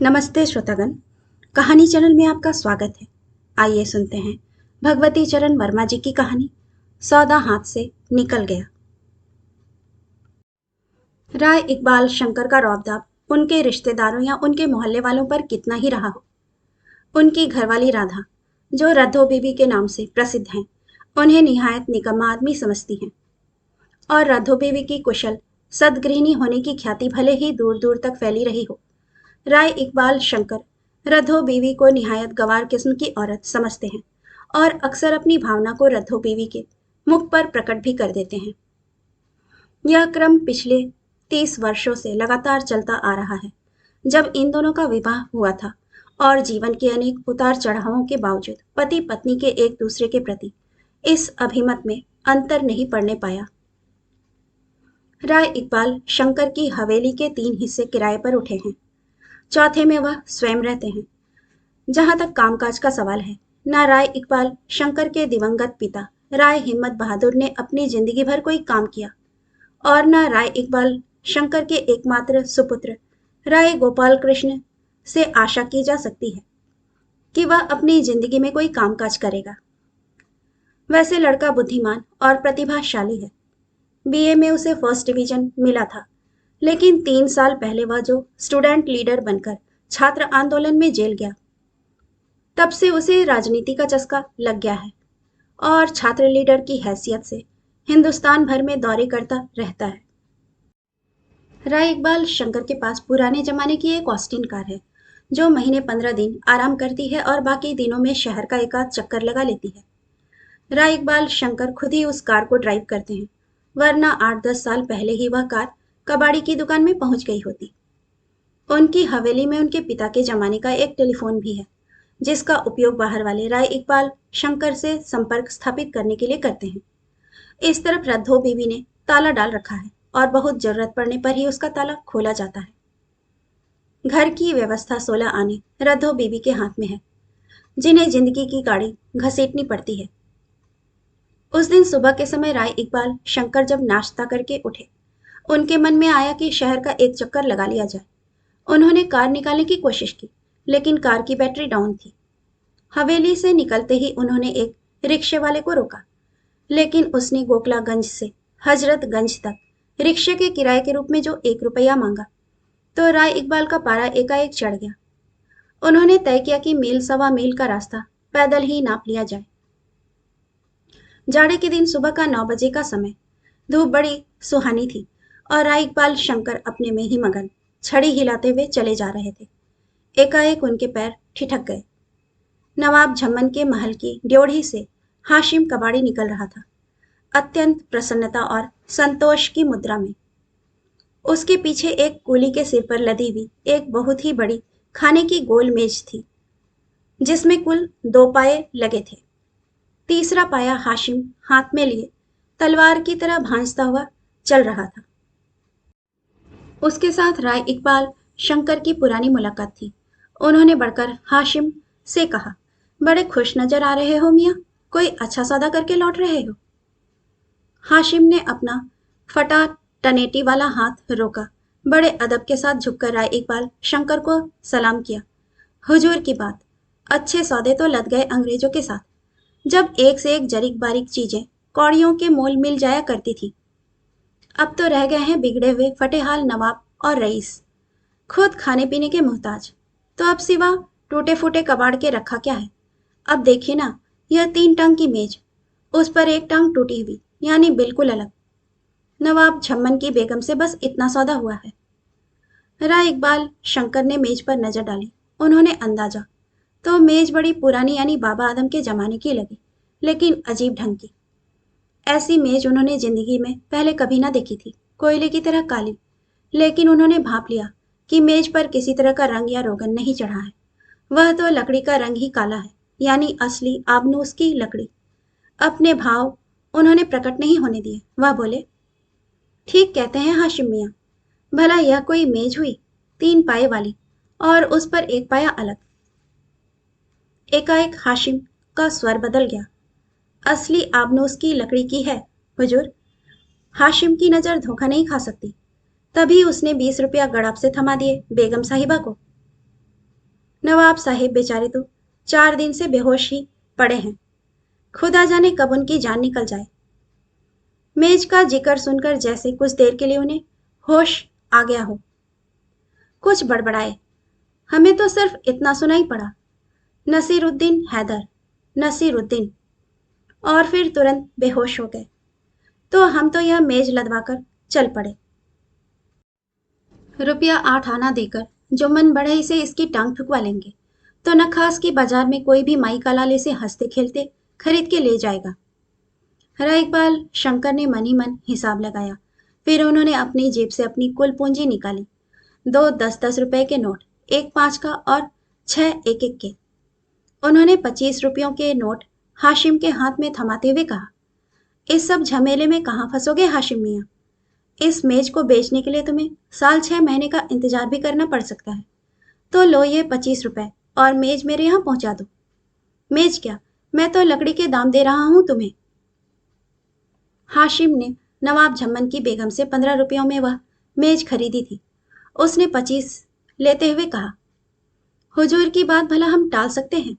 नमस्ते श्रोतागण। कहानी चैनल में आपका स्वागत है। आइए सुनते हैं भगवती चरण वर्मा जी की कहानी सौदा हाथ से निकल गया। राय इकबाल शंकर का रौबदाब उनके रिश्तेदारों या उनके मोहल्ले वालों पर कितना ही रहा हो, उनकी घरवाली राधा, जो रद्धो बीबी के नाम से प्रसिद्ध हैं, उन्हें निहायत निकम्मा आदमी समझती हैं। और रद्धो बीबी की कुशल सद्गृहिणी होने की ख्याति भले ही दूर दूर तक फैली रही हो, राय इकबाल शंकर रद्धो बीवी को निहायत गंवार किस्म की औरत समझते हैं और अक्सर अपनी भावना को रद्धो बीवी के मुख पर प्रकट भी कर देते हैं। यह क्रम पिछले 30 वर्षों से लगातार चलता आ रहा है। जब इन दोनों का विवाह हुआ था और जीवन के अनेक उतार चढ़ावों के बावजूद पति पत्नी के एक दूसरे के प्रति इस अभिमत में अंतर नहीं पड़ने पाया। राय इकबाल शंकर की हवेली के 3 हिस्से किराए पर उठे हैं। चौथे में वह स्वयं रहते हैं। जहां तक कामकाज का सवाल है, ना राय इकबाल शंकर के दिवंगत पिता राय हिम्मत बहादुर ने अपनी जिंदगी भर कोई काम किया और न राय इकबाल शंकर के एकमात्र सुपुत्र राय गोपाल कृष्ण से आशा की जा सकती है कि वह अपनी जिंदगी में कोई कामकाज करेगा। वैसे लड़का बुद्धिमान और प्रतिभाशाली है। बीए में उसे फर्स्ट डिवीजन मिला था, लेकिन 3 साल पहले वह जो स्टूडेंट लीडर बनकर छात्र आंदोलन में जेल गया, तब से उसे राजनीति का चस्का लग गया है और छात्र लीडर की हैसियत से हिंदुस्तान भर में दौरे करता रहता है। राय इकबाल शंकर के पास पुराने जमाने की एक ऑस्टिन कार है, जो महीने 15 दिन आराम करती है और बाकी दिनों में शहर का एक आध चक्कर लगा लेती है। राय इकबाल शंकर खुद ही उस कार को ड्राइव करते हैं, वरना 8-10 साल पहले ही वह कार कबाड़ी की दुकान में पहुंच गई होती। उनकी हवेली में उनके पिता के जमाने का एक टेलीफोन भी है, जिसका उपयोग बाहर वाले राय इकबाल शंकर से संपर्क स्थापित करने के लिए करते हैं। इस तरफ रद्धो बीबी ने ताला डाल रखा है और बहुत जरूरत पड़ने पर ही उसका ताला खोला जाता है। घर की व्यवस्था 16 आने रद्धो बीबी के हाथ में है, जिन्हें जिंदगी की गाड़ी घसीटनी पड़ती है। उस दिन सुबह के समय राय इकबाल शंकर जब नाश्ता करके उठे, उनके मन में आया कि शहर का एक चक्कर लगा लिया जाए। उन्होंने कार निकालने की कोशिश की, लेकिन कार की बैटरी डाउन थी। हवेली से निकलते ही उन्होंने एक रिक्शे वाले को रोका, लेकिन उसने गोकलागंज से हजरतगंज तक रिक्शे के किराए के रूप में जो 1 रुपया मांगा, तो राय इकबाल का पारा एकाएक चढ़ गया। उन्होंने तय किया कि मील सवा मील का रास्ता पैदल ही नाप लिया जाए। जाड़े के दिन सुबह का 9 बजे का समय, धूप बड़ी सुहानी थी और राय इकबाल शंकर अपने में ही मगन छड़ी हिलाते हुए चले जा रहे थे। एकाएक उनके पैर ठिठक गए। नवाब झम्मन के महल की ड्योढ़ी से हाशिम कबाड़ी निकल रहा था, अत्यंत प्रसन्नता और संतोष की मुद्रा में। उसके पीछे एक कूली के सिर पर लदी हुई एक बहुत ही बड़ी खाने की गोल मेज थी, जिसमें कुल 2 पाये लगे थे। तीसरा पाया हाशिम हाथ में लिए तलवार की तरह भांजता हुआ चल रहा था। उसके साथ राय इकबाल शंकर की पुरानी मुलाकात थी। उन्होंने बढ़कर हाशिम से कहा, बड़े खुश नजर आ रहे हो मियाँ, कोई अच्छा सौदा करके लौट रहे हो? हाशिम ने अपना फटा टनेटी वाला हाथ रोका, बड़े अदब के साथ झुककर राय इकबाल शंकर को सलाम किया। हुजूर की बात, अच्छे सौदे तो लद गए अंग्रेजों के साथ, जब एक से एक जरीक बारीक चीजें कौड़ियों के मोल मिल जाया करती थी। अब तो रह गए हैं बिगड़े हुए फटेहाल नवाब और रईस, खुद खाने पीने के मोहताज। तो अब सिवा टूटे फूटे कबाड़ के रखा क्या है? अब देखिए ना, यह 3 टांग की मेज, उस पर एक टांग टूटी हुई, यानी बिल्कुल अलग। नवाब झम्मन की बेगम से बस इतना सौदा हुआ है। राय इकबाल शंकर ने मेज पर नजर डाली। उन्होंने अंदाजा तो मेज बड़ी पुरानी यानी बाबा आदम के जमाने की लगी, लेकिन अजीब ढंग की। ऐसी मेज उन्होंने जिंदगी में पहले कभी ना देखी थी, कोयले की तरह काली। लेकिन उन्होंने भांप लिया कि मेज पर किसी तरह का रंग या रोगन नहीं चढ़ा है, वह तो लकड़ी का रंग ही काला है, यानी असली आबनूस की लकड़ी। अपने भाव उन्होंने प्रकट नहीं होने दिए। वह बोले, ठीक कहते हैं हाशिम मियाँ, भला यह कोई मेज हुई 3 पाये वाली और उस पर 1 पाया अलग? एकाएक हाशिम का स्वर बदल गया। असली आबनूस की लकड़ी की है हुजूर। हाशिम की नजर धोखा नहीं खा सकती, तभी उसने 20 रुपया गड़ाप से थमा दिए बेगम साहिबा को। नवाब साहिब बेचारे तो 4 दिन से बेहोश ही पड़े हैं। खुदा जाने कब उनकी जान निकल जाए। मेज का जिक्र सुनकर जैसे कुछ देर के लिए उन्हें होश आ गया हो, कुछ बड़बड़ाए। हमें तो सिर्फ इतना सुनाई पड़ा, नसीरुद्दीन हैदर, नसीरुद्दीन, और फिर तुरंत बेहोश हो गए। तो हम तो यह मेज लदवाकर चल पड़े। रुपया 8 आना देकर जो मन बढ़े इसे इसकी टांग ठुकवा लेंगे, तो न खास कि बाजार में कोई भी माई का लाल इसे हंसते खेलते खरीद के ले जाएगा। हरा इकबाल शंकर ने मन ही मन हिसाब लगाया। फिर उन्होंने अपनी जेब से अपनी कुल पूंजी निकाली। 2 10-10 रुपए के नोट, एक 5 का और 6 1-1 के। उन्होंने 25 रुपयों के नोट हाशिम के हाथ में थमाते हुए कहा, इस सब झमेले में कहाँ फंसोगे हाशिम मियाँ? इस मेज को बेचने के लिए तुम्हें साल 6 महीने का इंतजार भी करना पड़ सकता है। तो लो ये 25 रुपए और मेज मेरे यहाँ पहुंचा दो। मेज क्या, मैं तो लकड़ी के दाम दे रहा हूं तुम्हें। हाशिम ने नवाब झम्मन की बेगम से 15 रुपयों में वह मेज खरीदी थी। उसने 25 लेते हुए कहा, हुजूर की बात भला हम टाल सकते हैं?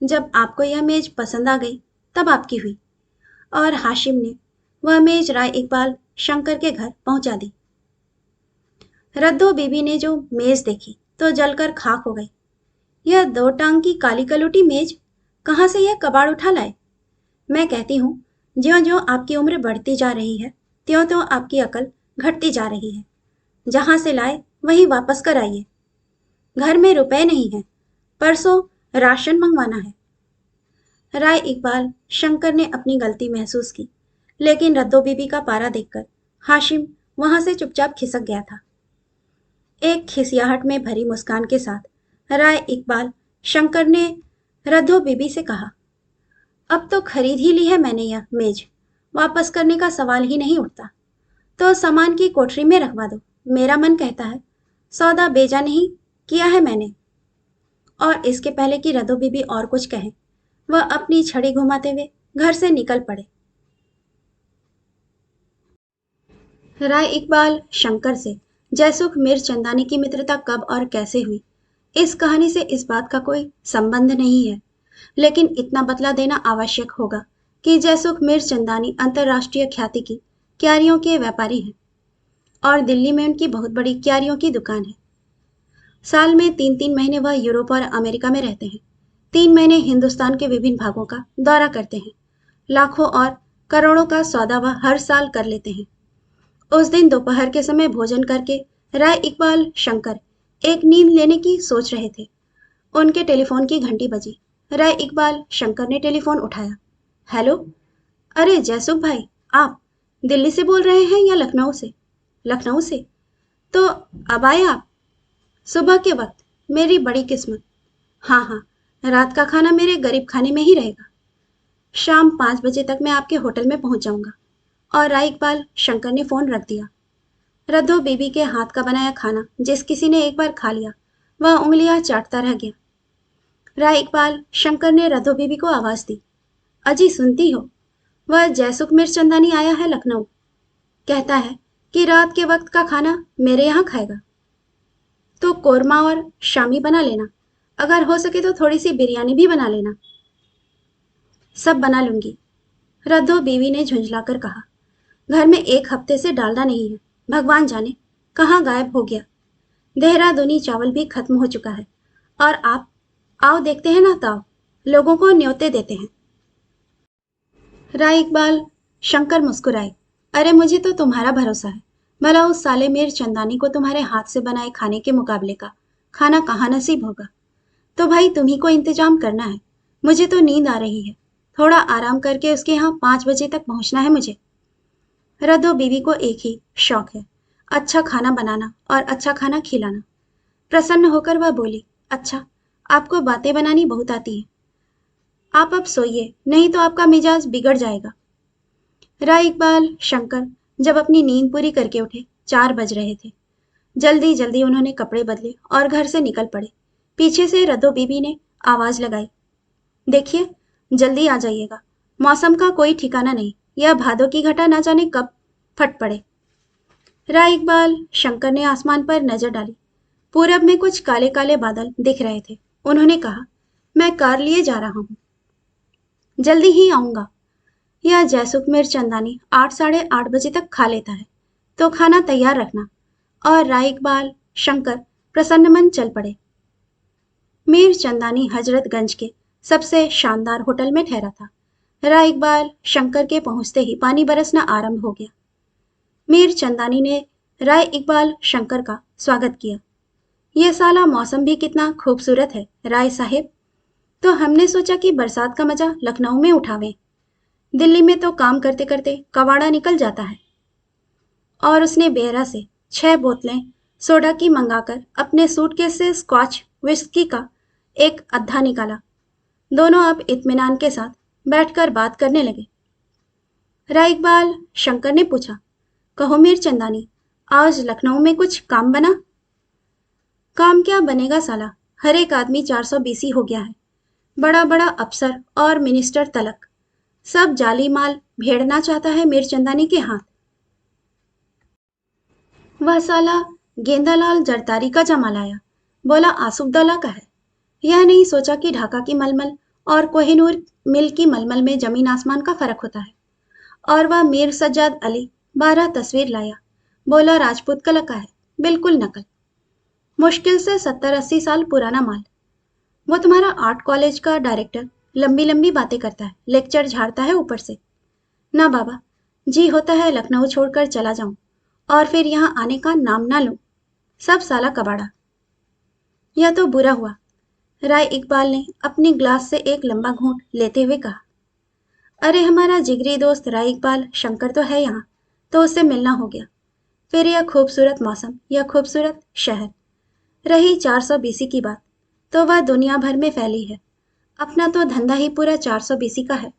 जब आपको यह मेज पसंद आ गई तब आपकी हुई। और हाशिम ने वह मेज राय इकबाल शंकर के घर पहुंचा दी। रद्दो बीबी ने जो मेज देखी तो जलकर खाक हो गई। यह 2 टांग की काली कलुटी मेज कहाँ से यह कबाड़ उठा लाए? मैं कहती हूँ, ज्यों ज्यों आपकी उम्र बढ़ती जा रही है त्यों त्यों आपकी अकल घटती जा रही है। जहां से लाए वहीं वापस कर आइए। घर में रुपए नहीं है, परसों राशन मंगवाना है। राय इकबाल शंकर ने अपनी गलती महसूस की, लेकिन रद्दो बीबी का पारा देखकर हाशिम वहां से चुपचाप खिसक गया था। एक खिसियाहट में भरी मुस्कान के साथ राय इकबाल शंकर ने रद्दो बीबी से कहा, अब तो खरीद ही ली है मैंने यह मेज, वापस करने का सवाल ही नहीं उठता। तो सामान की कोठरी में रखवा दो। मेरा मन कहता है सौदा बेजा नहीं किया है मैंने। और इसके पहले कि रद्दो बीबी और कुछ कहे, वह अपनी छड़ी घुमाते हुए घर से निकल पड़े। राय इकबाल शंकर से जयसुख मिर्चंदानी की मित्रता कब और कैसे हुई, इस कहानी से इस बात का कोई संबंध नहीं है, लेकिन इतना बतला देना आवश्यक होगा कि जयसुख मिर्चंदानी अंतर्राष्ट्रीय ख्याति की क्यारियों के व्यापारी हैं और दिल्ली में उनकी बहुत बड़ी क्यारियों की दुकान है। साल में 3-3 महीने वह यूरोप और अमेरिका में रहते हैं। 3 महीने हिंदुस्तान के विभिन्न भागों का दौरा करते हैं। लाखों और करोड़ों का सौदा वह हर साल कर लेते हैं। उस दिन दोपहर के समय भोजन करके राय इकबाल शंकर एक नींद लेने की सोच रहे थे। उनके टेलीफोन की घंटी बजी। राय इकबाल शंकर ने टेलीफोन उठाया। हेलो, अरे जयसुख भाई, आप दिल्ली से बोल रहे हैं या लखनऊ से? लखनऊ से। तो अब आए आप? सुबह के वक्त, मेरी बड़ी किस्मत। हाँ हाँ, रात का खाना मेरे गरीब खाने में ही रहेगा। शाम 5 बजे तक मैं आपके होटल में पहुंच जाऊंगा। और राय इकबाल शंकर ने फोन रख दिया। रद्दो बीबी के हाथ का बनाया खाना जिस किसी ने एक बार खा लिया, वह उंगलियां चाटता रह गया। राय इकबाल शंकर ने रद्दो बीबी को आवाज दी, अजी सुनती हो, वह जयसुख मिर्चंदानी आया है लखनऊ। कहता है कि रात के वक्त का खाना मेरे यहाँ खाएगा। तो कोरमा और शामी बना लेना, अगर हो सके तो थोड़ी सी बिरयानी भी बना लेना। सब बना लूंगी, रद्दो बीवी ने झुंझलाकर कहा। घर में 1 हफ्ते से डालडा नहीं है, भगवान जाने कहाँ गायब हो गया। देहरादूनी चावल भी खत्म हो चुका है। और आप आओ देखते हैं ना ताओ, लोगों को न्योते देते हैं। राय इकबाल शंकर मुस्कुराए, अरे मुझे तो तुम्हारा भरोसा है, भला उस साले मीर चंदानी को तुम्हारे हाथ से बनाए खाने के मुकाबले का खाना कहाँ नसीब होगा। तो भाई तुम्ही को इंतजाम करना है, मुझे तो नींद आ रही है, थोड़ा आराम करके उसके यहाँ 5 बजे तक पहुंचना है मुझे। रद्दो बीवी को एक ही शौक है, अच्छा खाना बनाना और अच्छा खाना खिलाना। प्रसन्न होकर वह बोली, अच्छा आपको बातें बनानी बहुत आती है। आप अब सोइए, नहीं तो आपका मिजाज बिगड़ जाएगा। राय इकबाल शंकर जब अपनी नींद पूरी करके उठे 4 बज रहे थे। जल्दी जल्दी उन्होंने कपड़े बदले और घर से निकल पड़े। पीछे से रद्दो बीबी ने आवाज लगाई, देखिए जल्दी आ जाइएगा, मौसम का कोई ठिकाना नहीं, यह भादों की घटा ना जाने कब फट पड़े। राय इकबाल शंकर ने आसमान पर नजर डाली। पूरब में कुछ काले काले बादल दिख रहे थे। उन्होंने कहा, मैं कार लिए जा रहा हूँ, जल्दी ही आऊंगा। यह जयसुख मिर्चंदानी 8 साढ़े 8 बजे तक खा लेता है, तो खाना तैयार रखना। और राय इकबाल शंकर प्रसन्न मन चल पड़े। मीर चंदानी हजरतगंज के सबसे शानदार होटल में ठहरा था। राय इकबाल शंकर के पहुंचते ही पानी बरसना आरंभ हो गया। मीर चंदानी ने राय इकबाल शंकर का स्वागत किया। यह साला मौसम भी कितना खूबसूरत है राय साहिब, तो हमने सोचा कि बरसात का मजा लखनऊ में उठावें। दिल्ली में तो काम करते करते कवाड़ा निकल जाता है। और उसने बेहरा से 6 बोतलें सोडा की मंगाकर अपने सूटकेस से स्कॉच विस्की का एक अद्धा निकाला। दोनों अब इत्मीनान के साथ बैठकर बात करने लगे। राय इकबाल शंकर ने पूछा, कहो मीर चंदानी, आज लखनऊ में कुछ काम बना? काम क्या बनेगा साला, हर एक आदमी 420 हो गया है। बड़ा बड़ा अफसर और मिनिस्टर तलक सब जाली माल भेड़ना चाहता है मीर चंदानी के हाथ। वह साला गेंदालाल जरदारी का जमा लाया, बोला आसुफदौला का है। यह नहीं सोचा कि ढाका की मलमल और कोहिनूर मिल की मलमल में जमीन आसमान का फर्क होता है। और वह मीर सज्जाद अली 12 तस्वीर लाया, बोला राजपूत कला का है, बिल्कुल नकल, मुश्किल से 70-80 साल पुराना माल। वो तुम्हारा आर्ट कॉलेज का डायरेक्टर लंबी लंबी बातें करता है, लेक्चर झाड़ता है ऊपर से। ना बाबा, जी होता है लखनऊ छोड़कर चला जाऊं और फिर यहाँ आने का नाम ना लूं। सब साला कबाड़ा। यह तो बुरा हुआ, राय इकबाल ने अपनी ग्लास से एक लंबा घूंट लेते हुए कहा। अरे हमारा जिगरी दोस्त राय इकबाल शंकर तो है यहाँ, तो उससे मिलना हो गया। फिर यह खूबसूरत मौसम, यह खूबसूरत शहर। रही 420 की बात, तो वह दुनिया भर में फैली है। अपना तो धंधा ही पूरा 420 का है।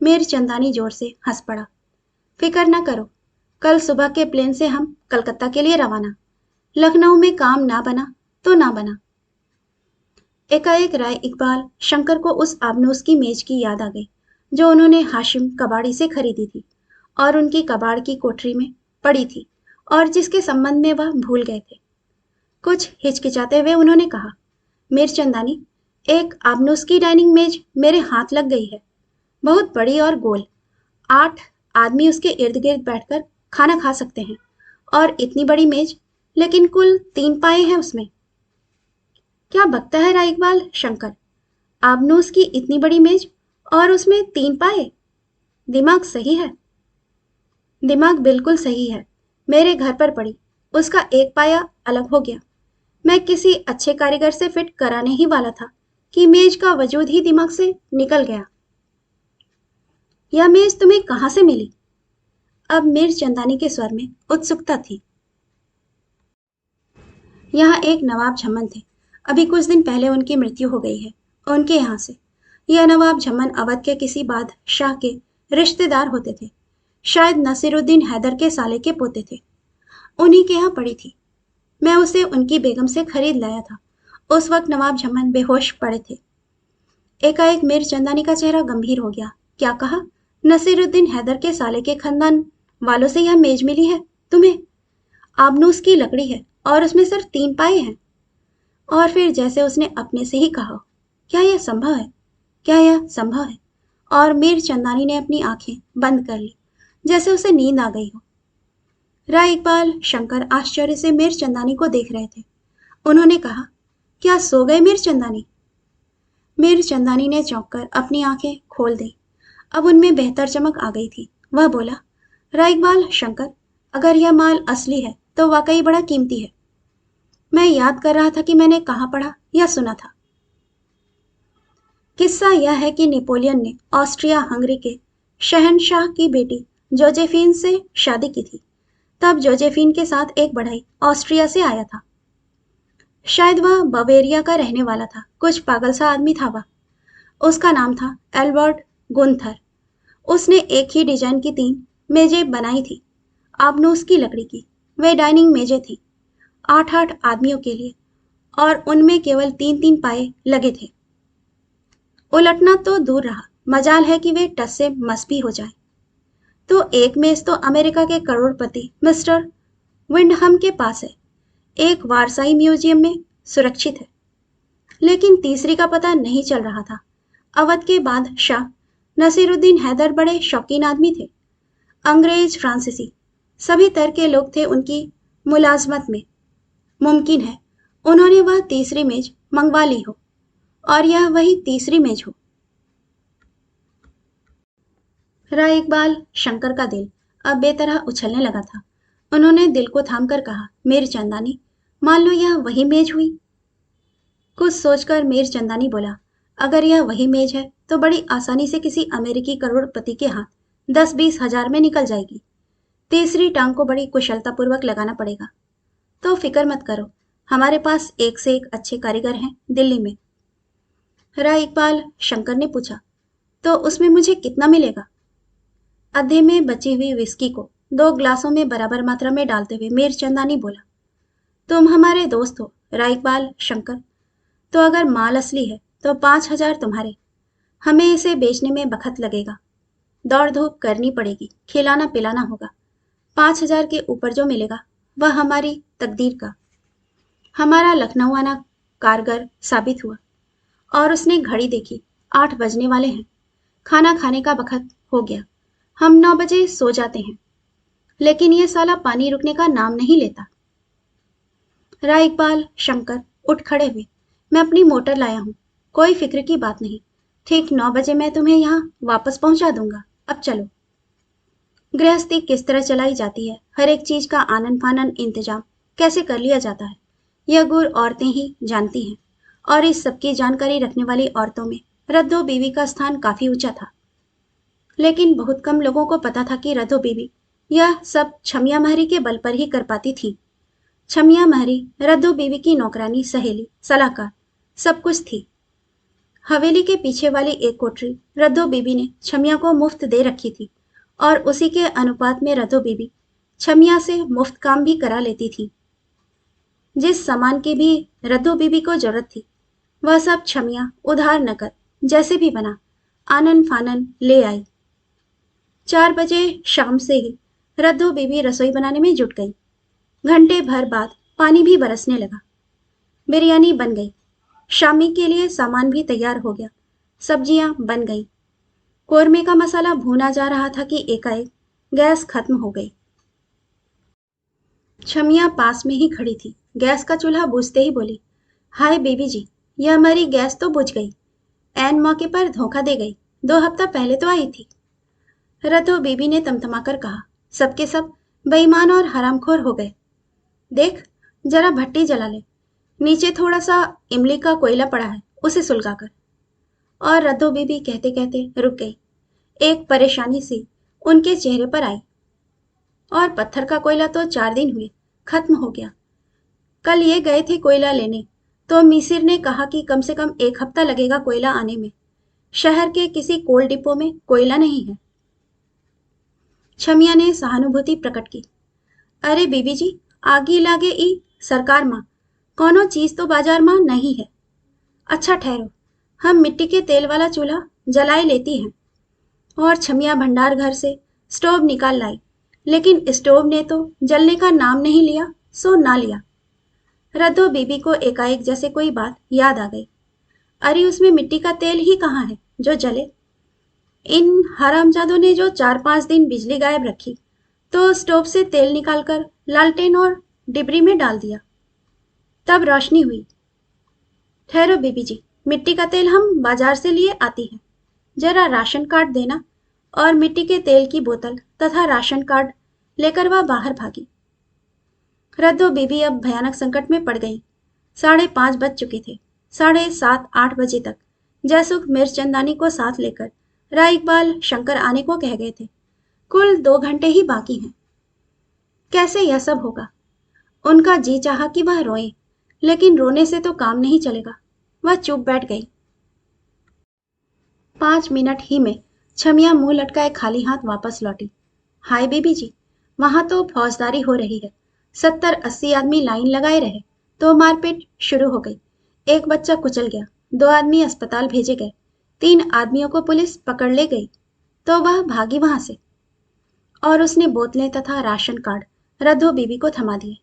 मीर चंदानी जोर से हंस पड़ा। फिक्र न करो, कल सुबह के प्लेन से हम कलकत्ता के लिए रवाना। लखनऊ में काम ना बना तो ना बना। एकाएक राय इकबाल शंकर को उस आबनूस की मेज की याद आ गई जो उन्होंने हाशिम कबाड़ी से खरीदी थी और उनकी कबाड़ की कोठरी में पड़ी थी और जिसके संबंध में वह भूल गए थे। कुछ हिचकिचाते हुए उन्होंने कहा, मीर चंदानी, एक आबनूस की डाइनिंग मेज मेरे हाथ लग गई है, बहुत बड़ी और गोल। 8 आदमी उसके इर्द गिर्द बैठकर खाना खा सकते हैं। और इतनी बड़ी मेज, लेकिन कुल 3 पाए हैं उसमें। क्या बकता है राय इकबाल शंकर, आबनूस की इतनी बड़ी मेज और उसमें 3 पाए? दिमाग सही है? दिमाग बिल्कुल सही है। मेरे घर पर पड़ी, उसका एक पाया अलग हो गया। मैं किसी अच्छे कारीगर से फिट कराने ही वाला था कि मेज का वजूद ही दिमाग से निकल गया। यह मेज तुम्हें कहाँ से मिली? अब मीर चंदानी के स्वर में उत्सुकता थी। यहाँ एक नवाब झम्मन थे, अभी कुछ दिन पहले उनकी मृत्यु हो गई है। उनके यहाँ से। यह नवाब झम्मन अवध के किसी बादशाह के रिश्तेदार होते थे, शायद नसीरुद्दीन हैदर के साले के पोते थे। उन्हीं के यहाँ पड़ी थी। मैं उसे उनकी बेगम से खरीद लाया था। उस वक्त नवाब झम्मन बेहोश पड़े थे। एकाएक मीर चंदानी का चेहरा गंभीर हो गया। क्या कहा? नसीरुद्दीन हैदर के साले के खानदान वालों से यह मेज मिली है तुम्हें? आबनूस की लकड़ी है और उसमें सिर्फ 3 पाए हैं। और फिर जैसे उसने अपने से ही कहा, क्या यह संभव है? क्या यह संभव है? और मीर चंदानी ने अपनी आंखें बंद कर ली, जैसे उसे नींद आ गई हो। राय इकबाल शंकर आश्चर्य से मीर चंदानी को देख रहे थे। उन्होंने कहा, क्या सो गए मीर चंदानी? मीर चंदानी ने चौंक कर अपनी आंखें खोल दी। अब उनमें बेहतर चमक आ गई थी। वह बोला, राय इकबाल शंकर, अगर यह माल असली है तो वाकई बड़ा कीमती है। मैं याद कर रहा था कि मैंने कहाँ पढ़ा या सुना था। किस्सा यह है कि नेपोलियन ने ऑस्ट्रिया हंगरी के शहंशाह की बेटी जोजेफिन से शादी की थी। तब जोजेफिन के साथ एक बढ़ई ऑस्ट्रिया से आया था। शायद वह बवेरिया का रहने वाला था। कुछ पागल सा आदमी था वह। उसका नाम था एल्बर्ट गुंथर। उसने एक ही डिजाइन की 3 मेजें बनाई थी, आबनूस की लकड़ी की। वे डाइनिंग मेजें थी, 8-8 आदमियों के लिए, और उनमें केवल 3-3 पाए लगे थे। उलटना तो दूर रहा, मजाल है कि वे टस से मस भी हो जाए। तो एक मेज तो अमेरिका के करोड़पति मिस्टर विंडहम के पास है, एक वारसाई म्यूजियम में सुरक्षित है। लेकिन तीसरी का पता नहीं चल रहा था। अवध के बादशाह नसीरुद्दीन हैदर बड़े शौकीन आदमी थे। अंग्रेज, फ्रांसीसी, सभी तरह के लोग थे उनकी मुलाजमत में। मुमकिन है उन्होंने वह तीसरी मेज मंगवा ली हो और यह वही तीसरी मेज हो। राय इकबाल शंकर का दिल अब बेतरह उछलने लगा था। उन्होंने दिल को थाम कर कहा, मीर चंदानी, मान लो यह वही मेज हुई। कुछ सोचकर मीर चंदानी बोला, अगर यह वही मेज है तो बड़ी आसानी से किसी अमेरिकी करोड़पति के हाथ 10-20 हजार में निकल जाएगी। तीसरी टांग को बड़ी कुशलतापूर्वक लगाना पड़ेगा। तो फिक्र मत करो, हमारे पास एक से एक अच्छे कारीगर हैं दिल्ली में। राय इकबाल शंकर ने पूछा, तो उसमें मुझे कितना मिलेगा? अधे में बची हुई विस्की को 2 ग्लासों में बराबर मात्रा में डालते हुए मीर चंदानी बोला, तुम हमारे दोस्त हो राय इकबाल शंकर, तो अगर माल असली है तो 5 हजार तुम्हारे। हमें इसे बेचने में बखत लगेगा, दौड़ धूप करनी पड़ेगी, खिलाना पिलाना होगा। 5 हजार के ऊपर जो मिलेगा वह हमारी तकदीर का। हमारा लखनऊ आना कारगर साबित हुआ। और उसने घड़ी देखी, 8 बजने वाले हैं। खाना खाने का बखत हो गया। हम 9 बजे सो जाते हैं, लेकिन ये साला पानी रुकने का नाम नहीं लेता। राय इकबाल शंकर उठ खड़े हुए, मैं अपनी मोटर लाया हूँ, कोई फिक्र की बात नहीं। ठीक 9 बजे मैं तुम्हें यहाँ वापस पहुंचा दूंगा। अब चलो। गृहस्थी किस तरह चलाई जाती है, हर एक चीज का आनन फानन इंतजाम कैसे कर लिया जाता है, यह गुर औरतें ही जानती हैं। और इस सबकी जानकारी रखने वाली औरतों में रद्दो बीवी का स्थान काफी ऊंचा था। लेकिन बहुत कम लोगों को पता था कि रद्दो बीवी यह सब छमिया महरी के बल पर ही कर पाती थी। छमिया महरी रद्दो बीवी की नौकरानी, सहेली, सलाहकार, सब कुछ थी। हवेली के पीछे वाली एक कोठरी रद्दो बीबी ने छमिया को मुफ्त दे रखी थी और उसी के अनुपात में रद्दो बीबी छमिया से मुफ्त काम भी करा लेती थी। जिस सामान की भी रद्दो बीबी को जरूरत थी वह सब छमिया उधार नकद जैसे भी बना आनन फानन ले आई। 4 बजे शाम से ही रद्दो बीबी रसोई बनाने में जुट गई। घंटे भर बाद पानी भी बरसने लगा। बिरयानी बन गई। शामी के लिए सामान भी तैयार हो गया। सब्जियां बन गई। कोरमे का मसाला भूना जा रहा था कि एकाएक गैस खत्म हो गई। छमिया पास में ही खड़ी थी। गैस का चूल्हा बुझते ही बोली, हाय बीबी जी, यह हमारी गैस तो बुझ गई। ऐन मौके पर धोखा दे गई। 2 हफ्ता पहले तो आई थी। रतो बीबी ने तमतमाकर कहा, सबके सब बेईमान और हरामखोर हो गए। देख, जरा भट्टी जला ले, नीचे थोड़ा सा इमली का कोयला पड़ा है, उसे सुलगाकर। और रद्दो बीबी कहते कहते रुक गई। एक परेशानी सी उनके चेहरे पर आई। और पत्थर का कोयला तो 4 दिन हुए खत्म हो गया। कल ये गए थे कोयला लेने, तो मिसिर ने कहा कि कम से कम 1 हफ्ता लगेगा कोयला आने में। शहर के किसी कोल डिपो में कोयला नहीं है। छमिया ने सहानुभूति प्रकट की, अरे बीबी जी, आगी लागे ई सरकार माँ, कोनो चीज तो बाजार माँ नहीं है। अच्छा ठहरो, हम मिट्टी के तेल वाला चूल्हा जलाए लेती हैं। और छमिया भंडार घर से स्टोव निकाल लाई, लेकिन स्टोव ने तो जलने का नाम नहीं लिया, सो ना लिया। रद्दो बीबी को एकाएक जैसे कोई बात याद आ गई। अरे उसमें मिट्टी का तेल ही कहाँ है जो जले। इन हरामजादों ने जो 4-5 दिन बिजली गायब रखी, तो स्टोव से तेल निकालकर लालटेन और डिबरी में डाल दिया, तब रोशनी हुई। ठहरो बीबी जी, मिट्टी का तेल हम बाजार से लिए आती हैं। जरा राशन कार्ड देना। और मिट्टी के तेल की बोतल तथा राशन कार्ड लेकर वह बाहर भागी। रद्दो बीबी अब भयानक संकट में पड़ गई। 5:30 बज चुके थे। 7:30-8 बजे तक जयसुख मिर्चंदानी को साथ लेकर राय इकबाल शंकर आने को कह गए थे। कुल 2 घंटे ही बाकी हैं। कैसे यह सब होगा? उनका जी चाहा कि वह रोए, लेकिन रोने से तो काम नहीं चलेगा। वह चुप बैठ गई। 5 मिनट ही में छमिया मुंह लटकाए खाली हाथ वापस लौटी। हाय बीबी जी, वहां तो फौजदारी हो रही है। 70-80 आदमी लाइन लगाए रहे तो मारपीट शुरू हो गई। एक बच्चा कुचल गया। 2 आदमी अस्पताल भेजे गए। 3 आदमियों को पुलिस पकड़ ले गई तो वह भागी वहां से। और उसने बोतलें तथा राशन कार्ड रद्धो बीबी को थमा दिए।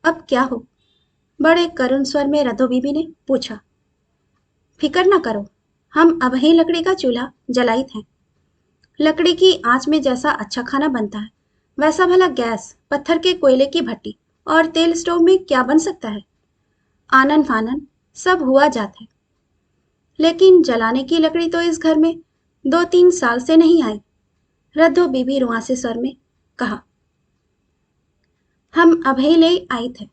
अब क्या हो? बड़े करुण स्वर में रद्धो बीबी ने पूछा। फिक्र न करो, हम अब ही लकड़ी का चूल्हा जलाई थे। लकड़ी की आंच में जैसा अच्छा खाना बनता है, वैसा भला गैस, पत्थर के कोयले की भट्टी और तेल स्टोव में क्या बन सकता है। आनन फानन सब हुआ जाता है। लेकिन जलाने की लकड़ी तो इस घर में 2-3 साल से नहीं आई। रद्दो बीबी रुआंसे स्वर में कहा। हम अभी ले आई थे।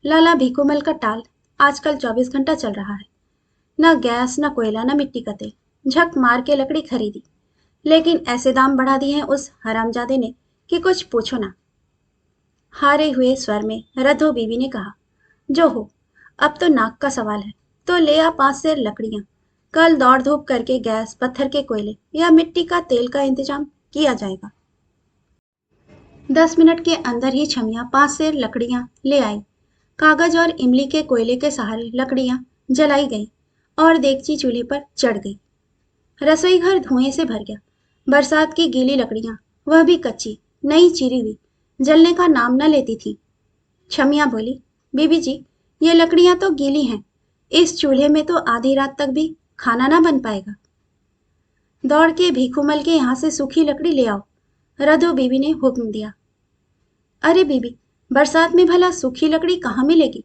लाला भीखूमल का टाल आजकल 24 घंटा चल रहा है। न गैस, न कोयला, न मिट्टी का तेल। झक मार के लकड़ी खरीदी, लेकिन ऐसे दाम बढ़ा दिए हैं उस हरामजादे ने कि कुछ पूछो ना। हारे हुए स्वर में रद्धो बीबी ने कहा, जो हो, अब तो नाक का सवाल है, तो ले आ 5 सेर लकड़ियां। कल दौड़ धूप करके गैस, पत्थर के कोयले या मिट्टी का तेल का इंतजाम किया जाएगा। 10 मिनट के अंदर ही छमिया 5 सेर लकड़ियां ले आई। कागज और इमली के कोयले के सहारे लकड़ियां जलाई गई और देगची चूल्हे पर चढ़ गई। रसोई घर धुएं से भर गया। बरसात की गीली लकड़ियां, वह भी कच्ची, नई चीरी हुई, जलने का नाम न लेती थी। छमिया बोली, बीबी जी, ये लकड़ियां तो गीली हैं। इस चूल्हे में तो आधी रात तक भी खाना ना बन पाएगा। दौड़ के भीखूमल के यहाँ से सूखी लकड़ी ले आओ, रधो बीबी ने हुक्म दिया। अरे बीबी, बरसात में भला सूखी लकड़ी कहाँ मिलेगी।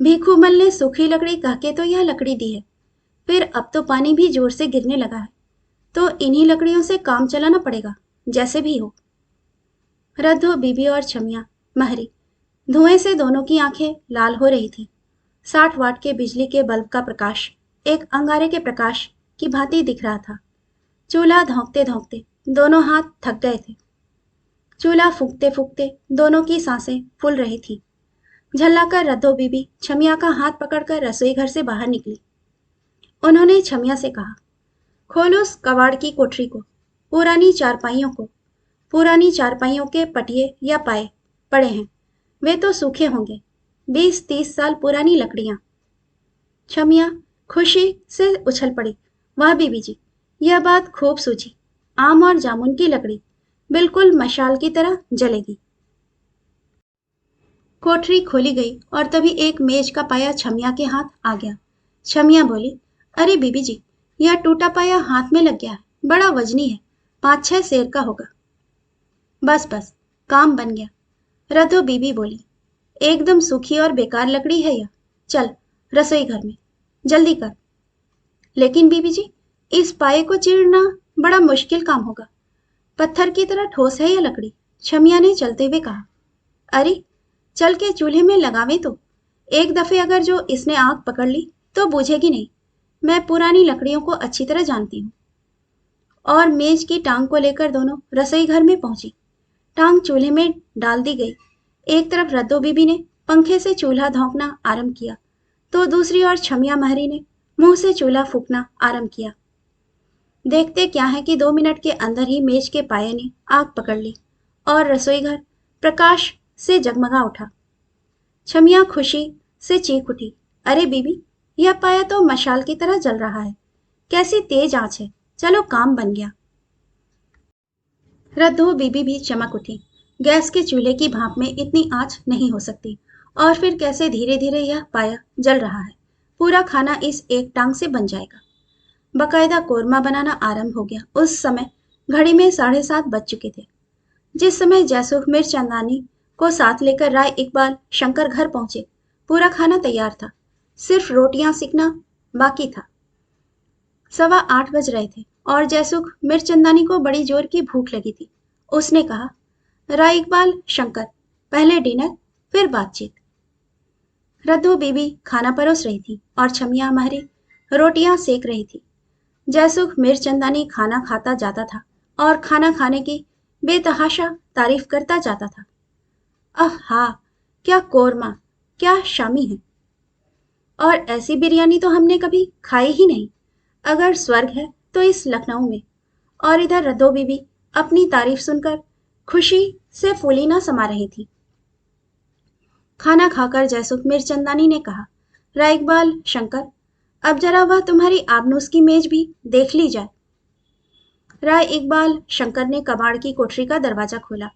भीखूमल ने सूखी लकड़ी कह के तो यह लकड़ी दी है। फिर अब तो पानी भी जोर से गिरने लगा है, तो इन्हीं लकड़ियों से काम चलाना पड़ेगा, जैसे भी हो। रद्धो बीबी और छमिया महरी धुएं से दोनों की आंखें लाल हो रही थी। 60 वाट के बिजली के बल्ब का प्रकाश एक अंगारे के प्रकाश की भांति दिख रहा था। चूल्हा धौंकते धौंकते दोनों हाथ थक गए थे। चूल्हा फूंकते फूंकते दोनों की सांसें फूल रही थी। झल्लाकर रद्धो बीबी छमिया का हाथ पकड़कर रसोई घर से बाहर निकली। उन्होंने छमिया से कहा, खोलो उस कबाड़ की कोठरी को। पुरानी चारपाइयों के पटिए या पाए पड़े हैं, वे तो सूखे होंगे। 20-30 साल पुरानी लकड़ियां। छमिया खुशी से उछल पड़ी, वाह बीबी जी, यह बात खूब सूझी। आम और जामुन की लकड़ी बिल्कुल मशाल की तरह जलेगी। कोठरी खोली गई और तभी एक मेज का पाया छमिया के हाथ आ गया। छमिया बोली, अरे बीबी जी, यह टूटा पाया हाथ में लग गया है, बड़ा वजनी है, 5-6 सेर का होगा। बस बस, काम बन गया। रधो बीबी बोली, एकदम सूखी और बेकार लकड़ी है यह। चल रसोई घर में, जल्दी कर। लेकिन बीबी जी, इस पाए को चीरना बड़ा मुश्किल काम होगा। पत्थर की तरह ठोस है यह लकड़ी, छमिया ने चलते हुए कहा। अरे चल के चूल्हे में लगावे तो। एक दफे अगर जो इसने आग पकड़ ली तो बूझेगी नहीं। मैं पुरानी लकड़ियों को अच्छी तरह जानती हूँ। और मेज की टांग को लेकर दोनों रसोई घर में पहुंची। टांग चूल्हे में डाल दी गई। एक तरफ रद्दो बीबी ने पंखे से चूल्हा धौंकना आरंभ किया, तो दूसरी ओर छमिया महरी ने मुंह से चूल्हा फूंकना आरंभ किया। देखते क्या है कि 2 मिनट के अंदर ही मेज के पाये ने आग पकड़ ली और रसोई घर प्रकाश से जगमगा उठा। छमिया खुशी से चीख उठी, अरे बीबी, यह पाया तो मशाल की तरह जल रहा है। कैसी तेज आंच है, चलो काम बन गया। रद्धो बीबी भी चमक उठी। गैस के चूल्हे की भाप में इतनी आंच नहीं हो सकती। और फिर कैसे धीरे धीरे यह पाया जल रहा है। पूरा खाना इस एक टांग से बन जाएगा। बकायदा कोरमा बनाना आरंभ हो गया। उस समय घड़ी में 7:30 बज चुके थे। जिस समय जैसुख मिर्चंदानी को साथ लेकर राय इकबाल शंकर घर पहुंचे, पूरा खाना तैयार था, सिर्फ रोटियां सिकना बाकी था। 7:15 बज रहे थे और जैसुख मिर्चंदानी को बड़ी जोर की भूख लगी थी। उसने कहा, राय इकबाल शंकर, पहले डिनर फिर बातचीत। रद्धो बीबी खाना परोस रही थी और छमिया महरी रोटियां सेक रही थी। जैसुख मिर्चंदानी खाना खाता जाता था और खाना खाने की बेतहाशा तारीफ करता जाता था। आहा, क्या कोरमा, क्या शामी है। और ऐसी बिरयानी तो हमने कभी खाई ही नहीं। अगर स्वर्ग है तो इस लखनऊ में। और इधर रद्धो बीबी अपनी तारीफ सुनकर खुशी से फूली ना समा रही थी। खाना खाकर जैसुख मिर्चंदानी ने कहा, राय इकबाल शंकर, अब जरा वह तुम्हारी आबनूस की मेज भी देख ली जाए। राय इकबाल शंकर ने कबाड़ की कोठरी का दरवाजा खोला।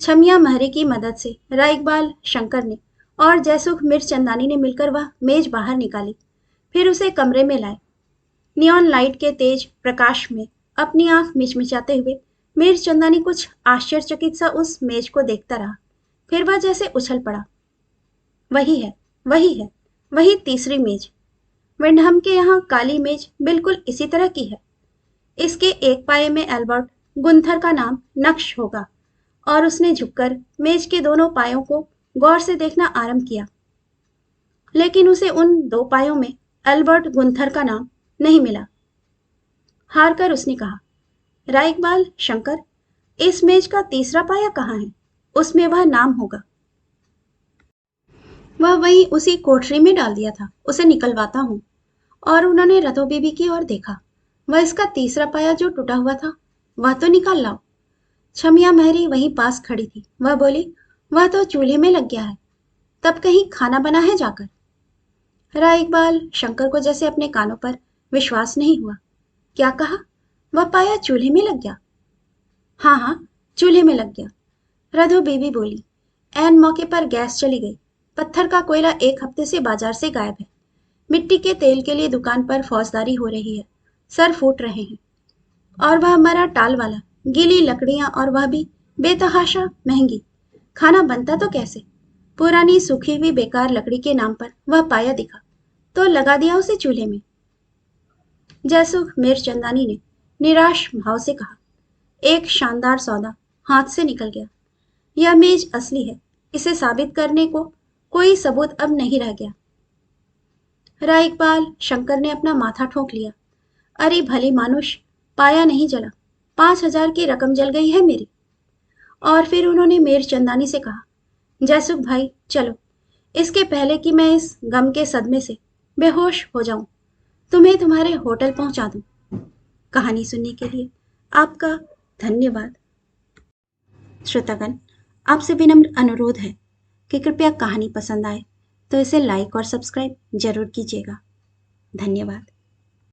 छमिया महरी की मदद से राय इकबाल शंकर ने और जैसुख मिर्चंदानी ने मिलकर वह मेज बाहर निकाली। फिर उसे कमरे में लाए। नियॉन लाइट के तेज प्रकाश में अपनी आंख मिचमिचाते हुए मीरचंदानी कुछ आश्चर्यचकित सा उस मेज को देखता रहा। फिर वह जैसे उछल पड़ा। वही है, वही है, वही तीसरी मेज। विंडहम के यहाँ काली मेज बिल्कुल इसी तरह की है। इसके एक पाए में एल्बर्ट गुंथर का नाम नक्श होगा। और उसने झुककर मेज के दोनों पायों को गौर से देखना आरंभ किया, लेकिन उसे उन दो पायों में एल्बर्ट गुंथर का नाम नहीं मिला। हार कर उसने कहा, राइकबाल शंकर, इस मेज का तीसरा पाया कहाँ है? उसमें वह नाम होगा। वह वहीं उसी कोठरी में डाल दिया था, उसे निकलवाता हूँ। और उन्होंने रतो बीबी की ओर देखा। वह इसका तीसरा पाया जो टूटा हुआ था, वह तो निकाल लाओ। छमिया महरी वहीं पास खड़ी थी। वह बोली, वह तो चूल्हे में लग गया है। तब कहीं खाना बना है जाकर। राय इकबाल शंकर को जैसे अपने कानों पर विश्वास नहीं हुआ। क्या कहा? वह पाया चूल्हे में लग गया? हाँ हाँ, चूल्हे में लग गया। रधो बीबी बोली, ऐन मौके पर गैस चली गई। पत्थर का कोयला 1 हफ्ते से बाजार से गायब है। मिट्टी के तेल के लिए दुकान पर फौजदारी हो रही है। सर फूट रहे हैं। और वह हमारा टाल वाला, गीली लकड़ियां, और वह भी बेतहाशा महंगी। खाना बनता तो कैसे? पुरानी सूखी हुई बेकार लकड़ी के नाम पर वह पाया दिखा, तो लगा दिया उसे चूल्हे में। जयसुख मीरचंदानी ने निराश भाव से कहा, एक शानदार सौदा हाथ से निकल गया। यह मेज असली है। इसे साबित करने को कोई सबूत अब नहीं रह गया। राय इकबाल शंकर ने अपना माथा ठोंक लिया। अरे भली मानुष, पाया नहीं जला, 5,000 की रकम जल गई है मेरी। और फिर उन्होंने मीरचंदानी से कहा, जयसुख भाई चलो, इसके पहले कि मैं इस गम के सदमे से बेहोश हो जाऊं, तुम्हें तुम्हारे होटल पहुंचा दूं। कहानी सुनने के लिए आपका धन्यवाद। श्रोतागण, आपसे विनम्र अनुरोध है कि कृपया कहानी पसंद आए तो इसे लाइक और सब्सक्राइब जरूर कीजिएगा। धन्यवाद।